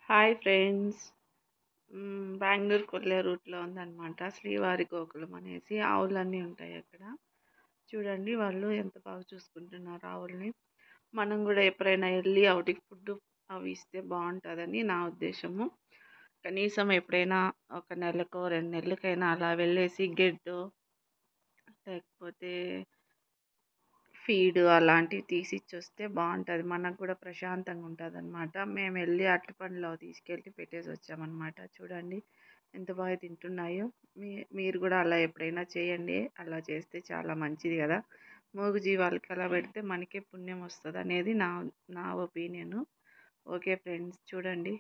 Hi friends. బెంగుళూరుకెళ్ళే రూట్‌లో ఉందనమాట. శ్రీవారి గోకులం అనేసి ఆవులన్నీ ఉంటాయి అక్కడ. చూడండి వాళ్ళు ఎంత బాగా చూసుకుంటున్నారో ఆవుల్ని. మనం గూడా ఎప్పుడైనా ఎళ్లి ఆవిటికి ఫుడ్డు అవి ఇస్తే బావుంటదని నా ఉద్దేశము. కనీసం ఎప్పుడైనా ఒక నెలకో, 2 నెలలకైనా అలా వెళ్ళేసి గెడ్డో, లేకపోతే ఫీడు అలాంటివి తీసిచ్చొస్తే బావుంటది. మనకు గూడా ప్రశాంతంగా ఉంటదనమాట. మేమెళ్లి అరటిపండ్లు అవి తీసుకెళ్ళి పెట్టేసొచ్చామనమాట. చూడండి ఎంత బాగా తింటున్నాయో. మీరు గూడా అలా ఎప్పుడైనా చేయండి. అలా చేస్తే చాలా మంచిది గదా! మూగజీవాలకి అలా పెడితే మనకే పుణ్యం వస్తదనేది నా నా ఒపీనియను. ఓకే ఫ్రెండ్స్ చూడండి.